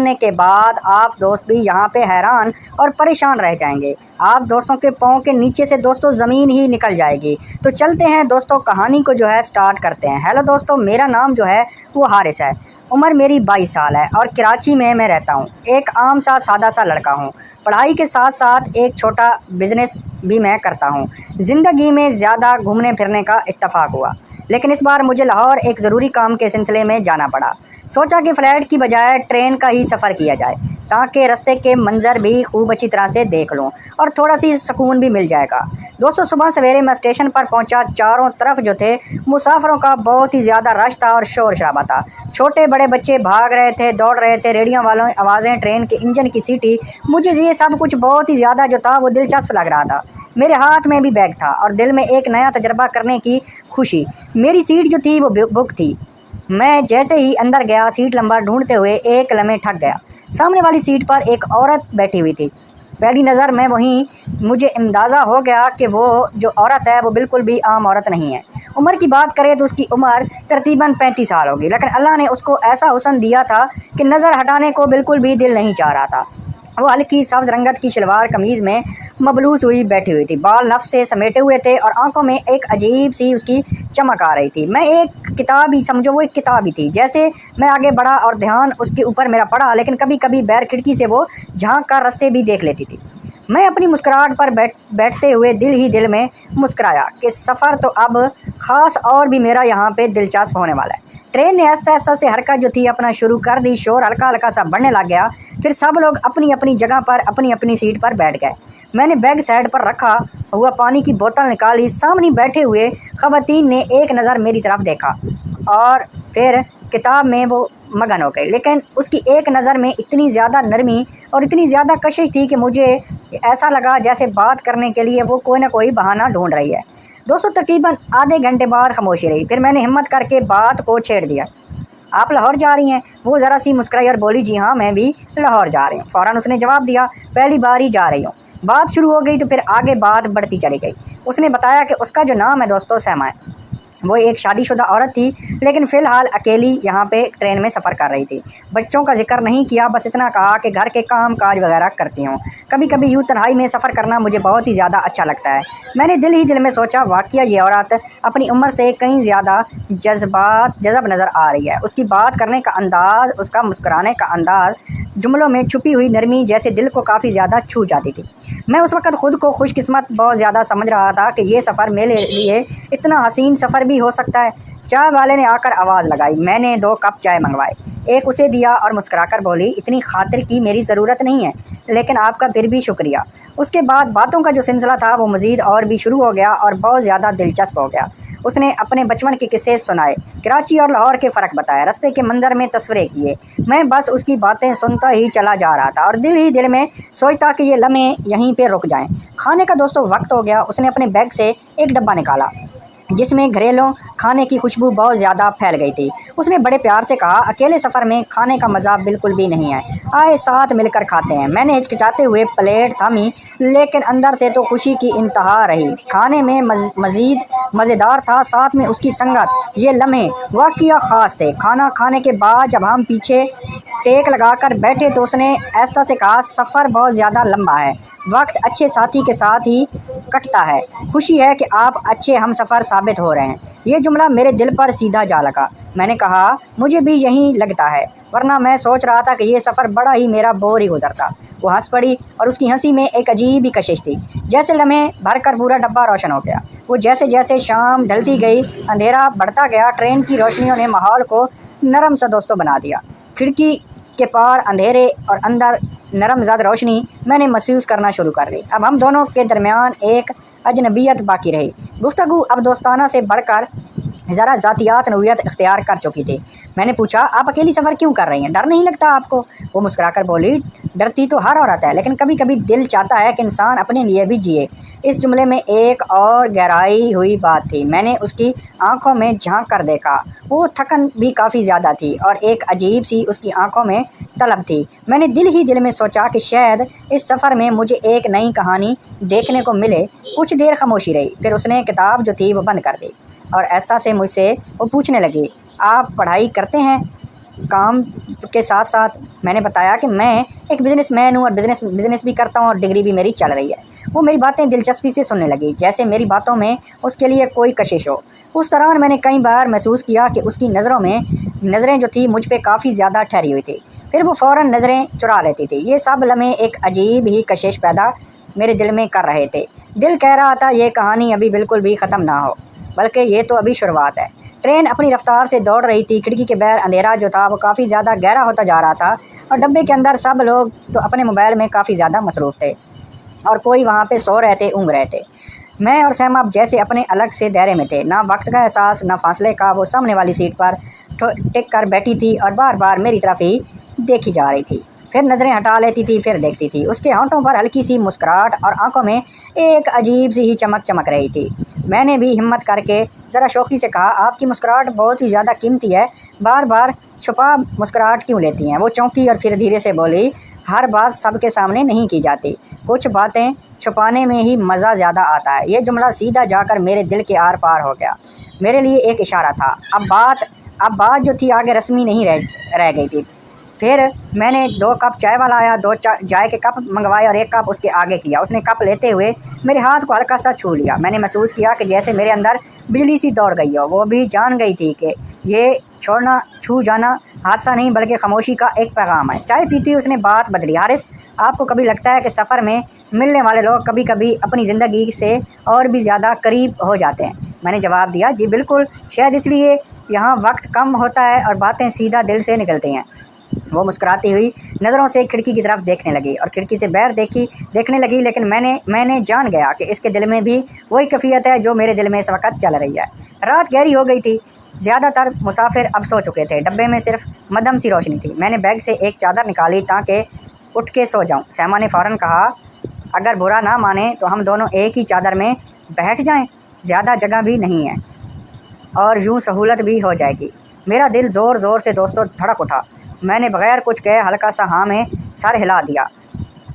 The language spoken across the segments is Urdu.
سننے کے بعد آپ دوست بھی یہاں پہ حیران اور پریشان رہ جائیں گے۔ آپ دوستوں کے پاؤں کے نیچے سے دوستوں زمین ہی نکل جائے گی۔ تو چلتے ہیں دوستوں، کہانی کو جو ہے سٹارٹ کرتے ہیں۔ ہیلو دوستوں، میرا نام جو ہے وہ حارث ہے، عمر میری 22 سال ہے اور کراچی میں رہتا ہوں۔ ایک عام سا سادہ سا لڑکا ہوں۔ پڑھائی کے ساتھ ساتھ ایک چھوٹا بزنس بھی میں کرتا ہوں۔ زندگی میں زیادہ گھومنے پھرنے کا اتفاق ہوا، لیکن اس بار مجھے لاہور ایک ضروری کام کے سلسلے میں جانا پڑا۔ سوچا کہ فلائٹ کی بجائے ٹرین کا ہی سفر کیا جائے تاکہ رستے کے منظر بھی خوب اچھی طرح سے دیکھ لوں اور تھوڑا سی سکون بھی مل جائے گا۔ دوستوں، صبح سویرے میں اسٹیشن پر پہنچا۔ چاروں طرف جو تھے مسافروں کا بہت ہی زیادہ رش تھا اور شور شرابہ تھا۔ چھوٹے بڑے بچے بھاگ رہے تھے، دوڑ رہے تھے، ریڑیاں والوں آوازیں، ٹرین کے انجن کی سیٹی، مجھے یہ سب کچھ بہت ہی زیادہ جو تھا وہ دلچسپ لگ رہا تھا۔ میرے ہاتھ میں بھی بیگ تھا اور دل میں ایک نیا تجربہ کرنے کی خوشی۔ میری سیٹ جو تھی وہ بک تھی۔ میں جیسے ہی اندر گیا، سیٹ نمبر ڈھونڈتے ہوئے ایک لمحے تھک گیا۔ سامنے والی سیٹ پر ایک عورت بیٹھی ہوئی تھی۔ پہلی نظر میں وہیں مجھے اندازہ ہو گیا کہ وہ جو عورت ہے وہ بالکل بھی عام عورت نہیں ہے۔ عمر کی بات کرے تو اس کی عمر تقریباً 35 سال ہوگی، لیکن اللہ نے اس کو ایسا حسن دیا تھا کہ نظر ہٹانے کو بالکل بھی دل نہیں چاہ رہا تھا۔ وہ ہلکی سبز رنگت کی شلوار قمیض میں مبلوس ہوئی بیٹھی ہوئی تھی، بال نف سے سمیٹے ہوئے تھے اور آنکھوں میں ایک عجیب سی اس کی چمک آ رہی تھی۔ میں ایک کتاب ہی سمجھو، وہ ایک کتاب ہی تھی۔ جیسے میں آگے بڑھا اور دھیان اس کے اوپر میرا پڑا، لیکن کبھی کبھی بیر کھڑکی سے وہ جھانک کر رستے بھی دیکھ لیتی تھی۔ میں اپنی مسکراہٹ پر بیٹھتے ہوئے دل ہی دل میں مسکرایا کہ سفر تو اب خاص اور بھی میرا یہاں پہ دلچسپ ہونے والا ہے۔ ٹرین نے آہستہ آہستہ سے حرکت جو تھی اپنا شروع کر دی۔ شور ہلکا ہلکا سا بڑھنے لگ گیا، پھر سب لوگ اپنی اپنی جگہ پر اپنی اپنی سیٹ پر بیٹھ گئے۔ میں نے بیگ سائڈ پر رکھا ہوا پانی کی بوتل نکالی۔ سامنے بیٹھے ہوئے خواتین نے ایک نظر میری طرف دیکھا اور پھر کتاب میں وہ مگن ہو گئی، لیکن اس کی ایک نظر میں اتنی زیادہ نرمی اور اتنی زیادہ کشش تھی کہ مجھے ایسا لگا جیسے بات کرنے کے لیے وہ کوئی نہ کوئی بہانہ ڈھونڈ رہی ہے۔ دوستوں، تقریباً آدھے گھنٹے بعد خاموشی رہی، پھر میں نے ہمت کر کے بات کو چھیڑ دیا۔ آپ لاہور جا رہی ہیں؟ وہ ذرا سی مسکرائی اور بولی، جی ہاں، میں بھی لاہور جا رہی ہوں۔ فوراً اس نے جواب دیا، پہلی بار ہی جا رہی ہوں۔ بات شروع ہو گئی تو پھر آگے بات بڑھتی چلی گئی۔ اس نے بتایا کہ اس کا جو نام ہے دوستوں سیما ہے، وہ ایک شادی شدہ عورت تھی، لیکن فی الحال اکیلی یہاں پہ ٹرین میں سفر کر رہی تھی۔ بچوں کا ذکر نہیں کیا، بس اتنا کہا کہ گھر کے کام کاج وغیرہ کرتی ہوں۔ کبھی کبھی یوں تنہائی میں سفر کرنا مجھے بہت ہی زیادہ اچھا لگتا ہے۔ میں نے دل ہی دل میں سوچا، واقعہ یہ عورت اپنی عمر سے کہیں زیادہ جذب نظر آ رہی ہے۔ اس کی بات کرنے کا انداز، اس کا مسکرانے کا انداز، جملوں میں چھپی ہوئی نرمی جیسے دل کو کافی زیادہ چھو جاتی تھی۔ میں اس وقت خود کو خوش قسمت بہت زیادہ سمجھ رہا تھا کہ یہ سفر میرے لیے اتنا حسین سفر بھی ہو سکتا ہے۔ چائے والے نے آ کر آواز لگائی۔ میں نے 2 کپ چائے منگوائے، ایک اسے دیا اور مسکرا کر بولی، اتنی خاطر کی میری ضرورت نہیں ہے، لیکن آپ کا پھر بھی شکریہ۔ اس کے بعد باتوں کا جو سلسلہ تھا وہ مزید اور بھی شروع ہو گیا اور بہت زیادہ دلچسپ ہو گیا۔ اس نے اپنے بچپن کے قصے سنائے، کراچی اور لاہور کے فرق بتایا، رستے کے منظر میں تصویریں کیے۔ میں بس اس کی باتیں سنتا ہی چلا جا رہا تھا اور دل ہی دل میں سوچتا کہ یہ لمحے یہیں پہ رک جائیں۔ کھانے کا دوستوں وقت ہو گیا۔ اس نے اپنے بیگ سے ایک ڈبہ نکالا جس میں گھریلو کھانے کی خوشبو بہت زیادہ پھیل گئی تھی۔ اس نے بڑے پیار سے کہا، اکیلے سفر میں کھانے کا مزہ بالکل بھی نہیں ہے، آئے ساتھ مل کر کھاتے ہیں۔ میں نے ہچکچاتے ہوئے پلیٹ تھامی، لیکن اندر سے تو خوشی کی انتہا رہی۔ کھانے میں مزید مزیدار تھا، ساتھ میں اس کی سنگت۔ یہ لمحے واقعہ خاص تھے۔ کھانا کھانے کے بعد جب ہم پیچھے ٹیک لگا کر بیٹھے تو اس نے ایسا سے کہا، سفر بہت زیادہ لمبا ہے، وقت اچھے ساتھی کے ساتھ ہی کٹتا ہے، خوشی ہے کہ آپ اچھے ہم سفر ثابت ہو رہے ہیں۔ یہ جملہ میرے دل پر سیدھا جا لگا۔ میں نے کہا، مجھے بھی یہی لگتا ہے، ورنہ میں سوچ رہا تھا کہ یہ سفر بڑا ہی میرا بور ہی گزرتا۔ وہ ہنس پڑی اور اس کی ہنسی میں ایک عجیب ہی کشش تھی، جیسے لمحے بھر کر پورا ڈبہ روشن ہو گیا۔ وہ جیسے جیسے شام ڈھلتی گئی، اندھیرا بڑھتا گیا، ٹرین کی روشنیوں نے ماحول کو نرم سا دوستوں بنا دیا۔ کھڑکی کے پار اندھیرے اور اندر نرم زد روشنی میں نے محسوس کرنا شروع کر دی۔ اب ہم دونوں کے درمیان ایک اجنبیت باقی رہی۔ گفتگو اب دوستانہ سے بڑھ کر ذرا ذاتیات نوعیت اختیار کر چکی تھی۔ میں نے پوچھا، آپ اکیلی سفر کیوں کر رہی ہیں؟ ڈر نہیں لگتا آپ کو؟ وہ مسکرا کر بولی، ڈرتی تو ہر عورت ہے، لیکن کبھی کبھی دل چاہتا ہے کہ انسان اپنے لیے بھی جیے۔ اس جملے میں ایک اور گہرائی ہوئی بات تھی۔ میں نے اس کی آنکھوں میں جھانک کر دیکھا، وہ تھکن بھی کافی زیادہ تھی اور ایک عجیب سی اس کی آنکھوں میں طلب تھی۔ میں نے دل ہی دل میں سوچا کہ شاید اس سفر میں مجھے ایک نئی کہانی دیکھنے کو ملے۔ کچھ دیر خاموشی رہی، پھر اس نے کتاب جو تھی وہ بند کر دی اور آہستہ سے مجھ سے وہ پوچھنے لگی، آپ پڑھائی کرتے ہیں؟ کام کے ساتھ ساتھ میں نے بتایا کہ میں ایک بزنس مین ہوں اور بزنس بھی کرتا ہوں اور ڈگری بھی میری چل رہی ہے۔ وہ میری باتیں دلچسپی سے سننے لگی، جیسے میری باتوں میں اس کے لیے کوئی کشش ہو۔ اس دوران میں نے کئی بار محسوس کیا کہ اس کی نظریں جو تھی مجھ پہ کافی زیادہ ٹھہری ہوئی تھی، پھر وہ فوراً نظریں چرا لیتی تھی۔ یہ سب لمحے ایک عجیب ہی کشش پیدا میرے دل میں کر رہے تھے۔ دل کہہ رہا تھا یہ کہانی ابھی بالکل بھی ختم نہ ہو، بلکہ یہ تو ابھی شروعات ہے۔ ٹرین اپنی رفتار سے دوڑ رہی تھی، کھڑکی کے باہر اندھیرا جو تھا وہ کافی زیادہ گہرا ہوتا جا رہا تھا، اور ڈبے کے اندر سب لوگ تو اپنے موبائل میں کافی زیادہ مصروف تھے، اور کوئی وہاں پہ سو رہے تھے، اونگ رہے تھے۔ میں اور سیما اب جیسے اپنے الگ سے دائرے میں تھے، نہ وقت کا احساس نہ فاصلے کا۔ وہ سامنے والی سیٹ پر ٹک کر بیٹھی تھی اور بار بار میری طرف ہی دیکھی جا رہی تھی، پھر نظریں ہٹا لیتی تھی، پھر دیکھتی تھی۔ اس کے ہونٹوں پر ہلکی سی مسکراہٹ اور آنکھوں میں ایک عجیب سی ہی چمک رہی تھی۔ میں نے بھی ہمت کر کے ذرا شوخی سے کہا، آپ کی مسکراہٹ بہت ہی زیادہ قیمتی ہے، بار بار چھپا مسکراہٹ کیوں لیتی ہیں؟ وہ چونکی اور پھر دھیرے سے بولی، ہر بات سب کے سامنے نہیں کی جاتی، کچھ باتیں چھپانے میں ہی مزہ زیادہ آتا ہے۔ یہ جملہ سیدھا جا کر میرے دل کے آر پار ہو گیا، میرے لیے ایک اشارہ تھا۔ اب بات جو تھی آگے رسمی نہیں رہ گئی تھی۔ پھر میں نے 2 کپ چائے والا آیا، 2 چائے کے کپ منگوائے اور 1 کپ اس کے آگے کیا۔ اس نے کپ لیتے ہوئے میرے ہاتھ کو ہلکا سا چھو لیا۔ میں نے محسوس کیا کہ جیسے میرے اندر بجلی سی دوڑ گئی ہو۔ وہ بھی جان گئی تھی کہ یہ چھو جانا حادثہ نہیں بلکہ خاموشی کا ایک پیغام ہے۔ چائے پیتی اس نے بات بدلی، حارث، آپ کو کبھی لگتا ہے کہ سفر میں ملنے والے لوگ کبھی کبھی اپنی زندگی سے اور بھی زیادہ قریب ہو جاتے ہیں؟ میں نے جواب دیا، جی بالکل، شاید اس لیے یہاں وقت کم ہوتا ہے اور باتیں سیدھا دل سے نکلتی ہیں۔ وہ مسکراتی ہوئی نظروں سے کھڑکی کی طرف دیکھنے لگی اور کھڑکی سے باہر دیکھنے لگی، لیکن میں نے جان گیا کہ اس کے دل میں بھی وہی کیفیت ہے جو میرے دل میں اس وقت چل رہی ہے۔ رات گہری ہو گئی تھی، زیادہ تر مسافر اب سو چکے تھے، ڈبے میں صرف مدھم سی روشنی تھی۔ میں نے بیگ سے ایک چادر نکالی تاکہ اٹھ کے سو جاؤں۔ سیما نے فوراً کہا، اگر برا نہ مانے تو ہم دونوں ایک ہی چادر میں بیٹھ جائیں، زیادہ جگہ بھی نہیں ہے اور یوں سہولت بھی ہو جائے گی۔ میرا دل زور زور سے دوستوں دھڑک اٹھا۔ میں نے بغیر کچھ کہے ہلکا سا ہاں میں سر ہلا دیا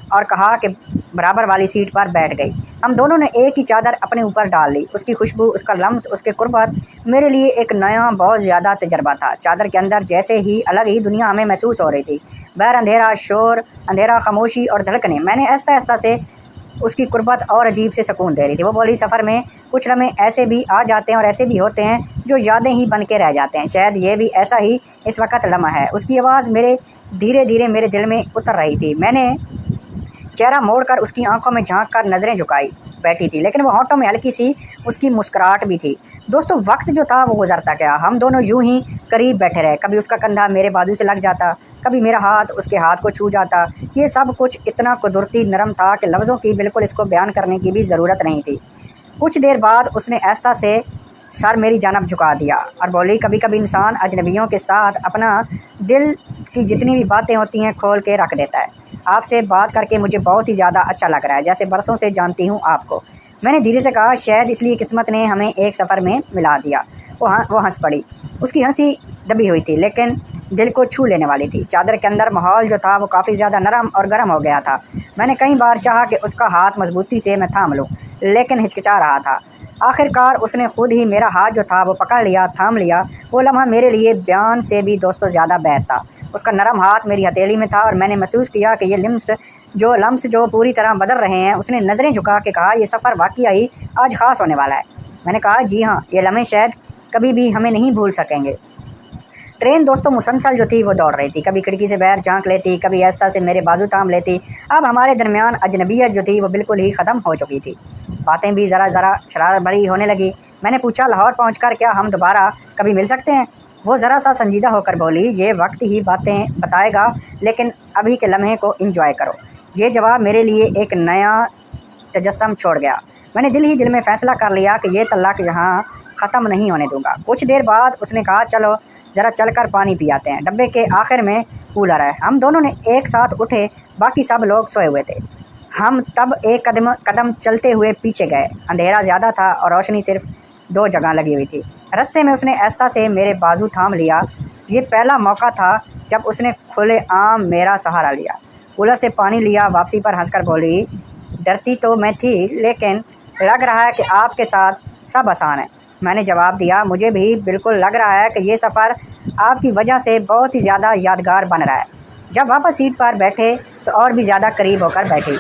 اور کہا کہ برابر والی سیٹ پر بیٹھ گئی۔ ہم دونوں نے ایک ہی چادر اپنے اوپر ڈال لی۔ اس کی خوشبو، اس کا لمس، اس کے قربت میرے لیے ایک نیا بہت زیادہ تجربہ تھا۔ چادر کے اندر جیسے ہی الگ ہی دنیا ہمیں محسوس ہو رہی تھی، باہر اندھیرا، شور، اندھیرا، خاموشی اور دھڑکنیں۔ میں نے آہستہ آہستہ سے اس کی قربت اور عجیب سے سکون دے رہی تھی۔ وہ بولی، سفر میں کچھ لمحے ایسے بھی آ جاتے ہیں اور ایسے بھی ہوتے ہیں جو یادیں ہی بن کے رہ جاتے ہیں، شاید یہ بھی ایسا ہی اس وقت لمحہ ہے۔ اس کی آواز دھیرے دھیرے میرے دل میں اتر رہی تھی۔ میں نے چہرہ موڑ کر اس کی آنکھوں میں جھانک کر نظریں جھکائی بیٹھی تھی، لیکن وہ ہونٹوں میں ہلکی سی اس کی مسکراہٹ بھی تھی۔ دوستوں، وقت جو تھا وہ گزرتا گیا، ہم دونوں یوں ہی قریب بیٹھے رہے۔ کبھی اس کا کندھا میرے بازو سے لگ جاتا، کبھی میرا ہاتھ اس کے ہاتھ کو چھو جاتا۔ یہ سب کچھ اتنا قدرتی نرم تھا کہ لفظوں کی بالکل اس کو بیان کرنے کی بھی ضرورت نہیں تھی۔ کچھ دیر بعد اس نے آہستہ سے سر میری جانب جھکا دیا اور بولی، کبھی کبھی انسان اجنبیوں کے ساتھ اپنا دل کی جتنی بھی باتیں ہوتی ہیں کھول کے رکھ دیتا ہے۔ آپ سے بات کر کے مجھے بہت ہی زیادہ اچھا لگ رہا ہے، جیسے برسوں سے جانتی ہوں آپ کو۔ میں نے دھیرے سے کہا، شاید اس لیے قسمت نے ہمیں ایک سفر میں ملا دیا۔ وہ ہنس پڑی۔ اس کی ہنسی دبی ہوئی تھی لیکن دل کو چھو لینے والی تھی۔ چادر کے اندر ماحول جو تھا وہ کافی زیادہ نرم اور گرم ہو گیا تھا۔ میں نے کئی بار چاہا کہ اس کا ہاتھ مضبوطی سے میں تھام لوں، لیکن ہچکچا رہا تھا۔ آخر کار اس نے خود ہی میرا ہاتھ جو تھا وہ پکڑ لیا، تھام لیا۔ وہ لمحہ میرے لیے بیان سے بھی دوستوں زیادہ بہتر تھا۔ اس کا نرم ہاتھ میری ہتھیلی میں تھا اور میں نے محسوس کیا کہ یہ لمس جو پوری طرح بدل رہے ہیں۔ اس نے نظریں جھکا کے کہا، یہ سفر واقعی آج خاص ہونے والا ہے۔ میں نے کہا، جی ہاں، یہ لمحے شاید کبھی بھی ہمیں نہیں بھول سکیں گے۔ ٹرین دوستوں مسلسل جو تھی وہ دوڑ رہی تھی، کبھی کھڑکی سے باہر جھانک لیتی، کبھی آہستہ سے میرے بازو تھام لیتی۔ اب ہمارے درمیان اجنبیت جو تھی وہ بالکل ہی ختم ہو چکی تھی، باتیں بھی ذرا شرارت بھری ہونے لگی۔ میں نے پوچھا، لاہور پہنچ کر کیا ہم دوبارہ کبھی مل سکتے ہیں؟ وہ ذرا سا سنجیدہ ہو کر بولی، یہ وقت ہی باتیں بتائے گا، لیکن ابھی کے لمحے کو انجوائے کرو۔ یہ جواب میرے لیے ایک نیا تجسم چھوڑ گیا۔ میں نے دل ہی دل میں فیصلہ کر لیا کہ یہ تعلق یہاں ختم نہیں ہونے دوں گا۔ کچھ دیر بعد اس نے کہا، چلو ذرا چل کر پانی پی آتے ہیں، ڈبے کے آخر میں کولر ہے۔ ہم دونوں نے ایک ساتھ اٹھے، باقی سب لوگ سوئے ہوئے تھے۔ ہم تب ایک قدم چلتے ہوئے پیچھے گئے۔ اندھیرا زیادہ تھا اور روشنی صرف 2 جگہ لگی ہوئی تھی۔ رستے میں اس نے آہستہ سے میرے بازو تھام لیا۔ یہ پہلا موقع تھا جب اس نے کھلے عام میرا سہارا لیا۔ کولر سے پانی لیا، واپسی پر ہنس کر بولی، ڈرتی تو میں تھی لیکن لگ رہا ہے کہ آپ کے ساتھ سب آسان ہے۔ میں نے جواب دیا، مجھے بھی بالکل لگ رہا ہے کہ یہ سفر آپ کی وجہ سے بہت ہی زیادہ یادگار بن رہا ہے۔ جب واپس سیٹ پر بیٹھے تو اور بھی زیادہ قریب ہو کر بیٹھی۔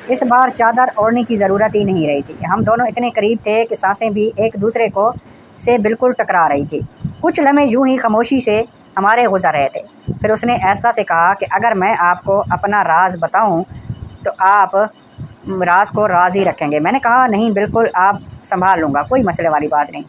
اس بار چادر اوڑھنے کی ضرورت ہی نہیں رہی تھی۔ ہم دونوں اتنے قریب تھے کہ سانسیں بھی ایک دوسرے کو سے بالکل ٹکرا رہی تھی۔ کچھ لمحے یوں ہی خاموشی سے ہمارے گزر رہے تھے۔ پھر اس نے ایسا سے کہا کہ اگر میں آپ کو اپنا راز بتاؤں تو آپ راز کو راز ہی رکھیں گے۔ میں نے کہا نہیں، بالکل، آپ سنبھال لوں گا، کوئی مسئلے والی بات نہیں۔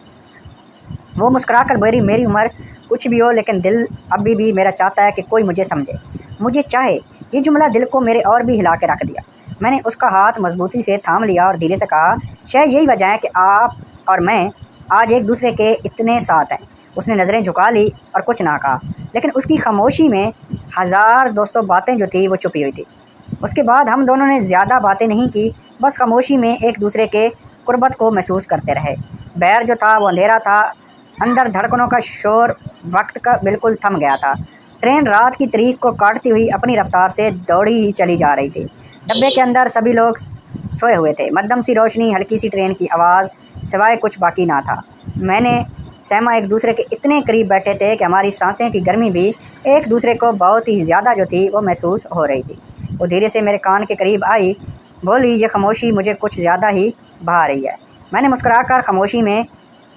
وہ مسکرا کر میری عمر کچھ بھی ہو لیکن دل ابھی بھی میرا چاہتا ہے کہ کوئی مجھے سمجھے، مجھے چاہے۔ یہ جملہ دل کو میرے اور بھی ہلا کے رکھ دیا۔ میں نے اس کا ہاتھ مضبوطی سے تھام لیا اور دھیرے سے کہا، شاید یہی وجہ ہے کہ آپ اور میں آج ایک دوسرے کے اتنے ساتھ ہیں۔ اس نے نظریں جھکا لی اور کچھ نہ کہا، لیکن اس کی خاموشی میں ہزار دوستوں باتیں جو تھی وہ چھپی ہوئی تھی۔ اس کے بعد ہم دونوں نے زیادہ باتیں نہیں کی، بس خاموشی میں ایک دوسرے کے قربت کو محسوس کرتے رہے۔ باہر جو تھا وہ اندھیرا تھا، اندر دھڑکنوں کا شور وقت کا بالکل تھم گیا تھا۔ ٹرین رات کی تاریخ کو کاٹتی ہوئی اپنی رفتار سے دوڑی ہی چلی جا رہی تھی۔ ڈبے کے اندر سبھی لوگ سوئے ہوئے تھے، مدھم سی روشنی، ہلکی سی ٹرین کی آواز، سوائے کچھ باقی نہ تھا۔ میں نے سیما ایک دوسرے کے اتنے قریب بیٹھے تھے کہ ہماری سانسیں کی گرمی بھی ایک دوسرے کو بہت ہی زیادہ جو تھی وہ محسوس ہو رہی تھی۔ وہ دھیرے سے میرے کان کے قریب آئی، بولی، یہ خاموشی مجھے کچھ زیادہ ہی بھا رہی ہے۔ میں نے مسکرا کر، خاموشی میں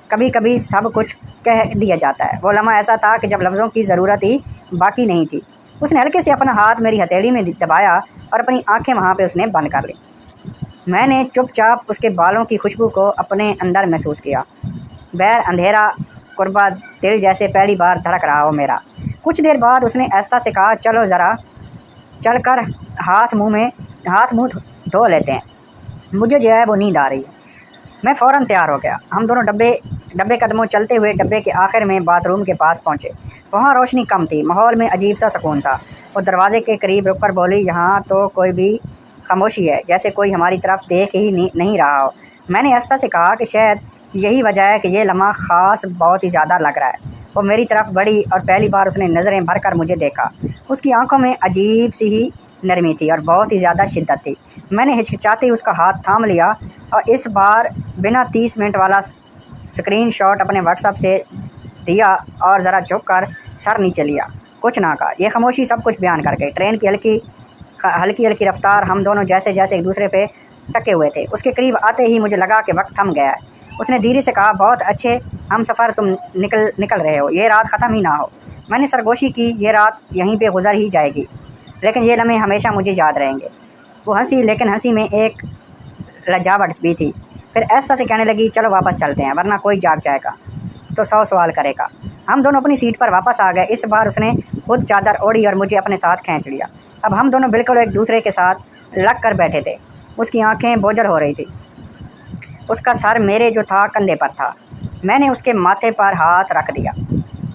کبھی کبھی سب کچھ کہہ دیا جاتا ہے۔ وہ لمحہ ایسا تھا کہ جب لفظوں کی ضرورت ہی باقی نہیں تھی۔ اس نے ہلکے سے اپنا ہاتھ میری ہتھیلی میں دبایا اور اپنی آنکھیں وہاں پہ اس نے بند کر لی۔ میں نے چپ چاپ اس کے بالوں کی خوشبو کو اپنے اندر محسوس کیا۔ باہر اندھیرا، قربت، دل جیسے پہلی بار دھڑک رہا ہو میرا۔ کچھ دیر بعد اس نے آہستہ سے کہا، چلو ذرا چل کر ہاتھ منہ دھو لیتے ہیں، مجھے جو ہے وہ نیند آ رہی ہے۔ میں فوراً تیار ہو گیا۔ ہم دونوں ڈبے قدموں چلتے ہوئے ڈبے کے آخر میں باتھ روم کے پاس پہنچے۔ وہاں روشنی کم تھی، ماحول میں عجیب سا سکون تھا۔ وہ دروازے کے قریب رک کر بولی، یہاں تو کوئی بھی خاموشی ہے، جیسے کوئی ہماری طرف دیکھ ہی نہیں رہا ہو۔ میں نے آہستہ سے کہا کہ شاید یہی وجہ ہے کہ یہ لمحہ خاص بہت ہی زیادہ لگ رہا ہے۔ وہ میری طرف بڑھی اور پہلی بار اس نے نظریں بھر کر مجھے دیکھا۔ اس کی آنکھوں میں عجیب سی ہی نرمی تھی اور بہت ہی زیادہ شدت تھی۔ میں نے ہچکچاتے ہی اس کا ہاتھ تھام لیا اور اس بار بنا 30 منٹ والا اسکرین شاٹ اپنے واٹس ایپ سے دیا اور ذرا جھک کر سر نیچے لیا، کچھ نہ کہا۔ یہ خاموشی سب کچھ بیان کر گئی۔ ٹرین کی ہلکی رفتار، ہم دونوں جیسے ایک دوسرے پہ ٹکے ہوئے تھے۔ اس کے قریب آتے ہی مجھے لگا کہ وقت تھم گیا ہے۔ اس نے دھیرے سے کہا، بہت اچھے ہم سفر تم نکل رہے ہو، یہ رات ختم ہی نہ ہو۔ میں نے سرگوشی کی، یہ رات یہیں پہ گزر ہی جائے گی، لیکن یہ لمحے ہمیشہ مجھے یاد رہیں گے۔ وہ ہنسی، لیکن ہنسی میں ایک لجاوٹ بھی تھی۔ پھر ایسا سے کہنے لگی، چلو واپس چلتے ہیں، ورنہ کوئی جاگ جائے گا تو 100 سوال کرے گا۔ ہم دونوں اپنی سیٹ پر واپس آ گئے۔ اس بار اس نے خود چادر اوڑھی اور مجھے اپنے ساتھ کھینچ لیا۔ اب ہم دونوں بالکل ایک دوسرے کے ساتھ لگ کر بیٹھے تھے۔ اس کی آنکھیں بوجھل ہو رہی تھی، اس کا سر میرے جو تھا کندھے پر تھا۔ میں نے اس کے ماتھے پر ہاتھ رکھ دیا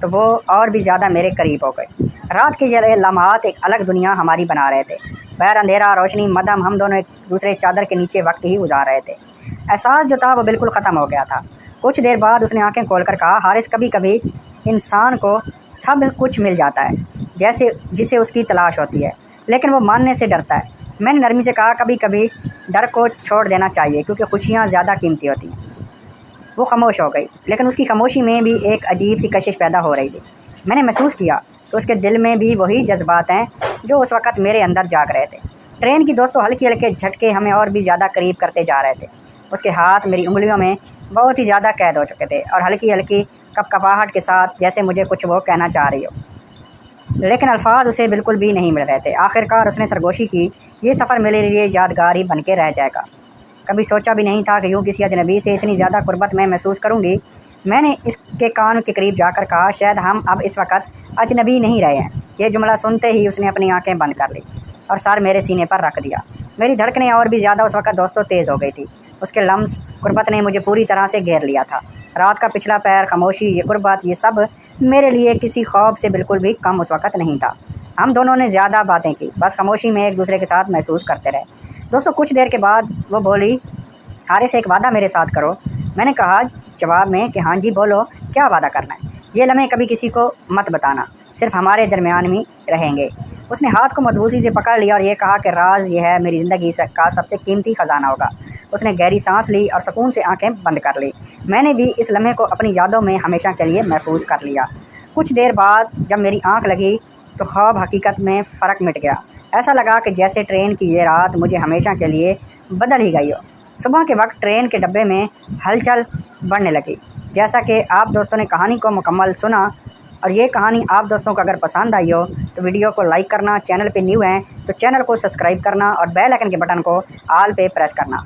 تو وہ اور بھی زیادہ میرے قریب ہو گئے۔ رات کے یہ لمحات ایک الگ دنیا ہماری بنا رہے تھے۔ باہر اندھیرا، روشنی، مدھم، ہم دونوں ایک دوسرے چادر کے نیچے وقت ہی گزار رہے تھے۔ احساس جو تھا وہ بالکل ختم ہو گیا تھا۔ کچھ دیر بعد اس نے آنکھیں کھول کر کہا، حارث، کبھی کبھی انسان کو سب کچھ مل جاتا ہے جسے اس کی تلاش ہوتی ہے، لیکن وہ ماننے سے ڈرتا ہے۔ میں نے نرمی سے کہا، کبھی کبھی ڈر کو چھوڑ دینا چاہیے کیونکہ خوشیاں زیادہ قیمتی ہوتی ہیں۔ وہ خاموش ہو گئی، لیکن اس کی خاموشی میں بھی ایک عجیب سی کشش پیدا ہو رہی تھی۔ میں نے محسوس کیا کہ اس کے دل میں بھی وہی جذبات ہیں جو اس وقت میرے اندر جاگ رہے تھے۔ ٹرین کی دوستوں ہلکے جھٹکے ہمیں اور بھی زیادہ قریب کرتے جا رہے تھے۔ اس کے ہاتھ میری انگلیوں میں بہت ہی زیادہ قید ہو چکے تھے اور ہلکی کپکپاہٹ کے ساتھ جیسے مجھے کچھ وہ کہنا چاہ رہی ہو، لیکن الفاظ اسے بالکل بھی نہیں مل رہے تھے۔ آخرکار اس نے سرگوشی کی، یہ سفر میرے لیے یادگار ہی بن کے رہ جائے گا۔ کبھی سوچا بھی نہیں تھا کہ یوں کسی اجنبی سے اتنی زیادہ قربت میں محسوس کروں گی۔ میں نے اس کے کان کے قریب جا کر کہا، شاید ہم اب اس وقت اجنبی نہیں رہے ہیں۔ یہ جملہ سنتے ہی اس نے اپنی آنکھیں بند کر لی اور سر میرے سینے پر رکھ دیا۔ میری دھڑکنیں اور بھی زیادہ اس وقت دوستوں تیز ہو گئی تھی۔ اس کے لمس، قربت نے مجھے پوری طرح سے گھیر لیا تھا۔ رات کا پچھلا پہر، خاموشی، یہ قربت، یہ سب میرے لیے کسی خواب سے بالکل بھی کم اس وقت نہیں تھا۔ ہم دونوں نے زیادہ باتیں کی، بس خاموشی میں ایک دوسرے کے ساتھ محسوس کرتے رہے۔ دوستوں کچھ دیر کے بعد وہ بولی، حارث ایک وعدہ میرے ساتھ کرو۔ میں نے کہا جواب میں کہ ہاں جی بولو، کیا وعدہ کرنا ہے؟ یہ لمحے کبھی کسی کو مت بتانا، صرف ہمارے درمیان میں رہیں گے۔ اس نے ہاتھ کو مضبوطی سے پکڑ لیا اور یہ کہا کہ راز یہ ہے میری زندگی کا سب سے قیمتی خزانہ ہوگا۔ اس نے گہری سانس لی اور سکون سے آنکھیں بند کر لی۔ میں نے بھی اس لمحے کو اپنی یادوں میں ہمیشہ کے لیے محفوظ کر لیا۔ کچھ دیر بعد جب میری آنکھ لگی تو خواب حقیقت میں فرق مٹ گیا۔ ایسا لگا کہ جیسے ٹرین کی یہ رات مجھے ہمیشہ کے لیے بدل ہی گئی ہو۔ صبح کے وقت ٹرین کے ڈبے میں ہلچل بڑھنے لگی۔ جیسا کہ آپ دوستوں نے کہانی کو مکمل سنا اور یہ کہانی آپ دوستوں کو اگر پسند آئی ہو تو ویڈیو کو لائک کرنا، چینل پہ نیو ہیں تو چینل کو سبسکرائب کرنا اور بیل آئکن کے بٹن کو آل پہ پریس کرنا۔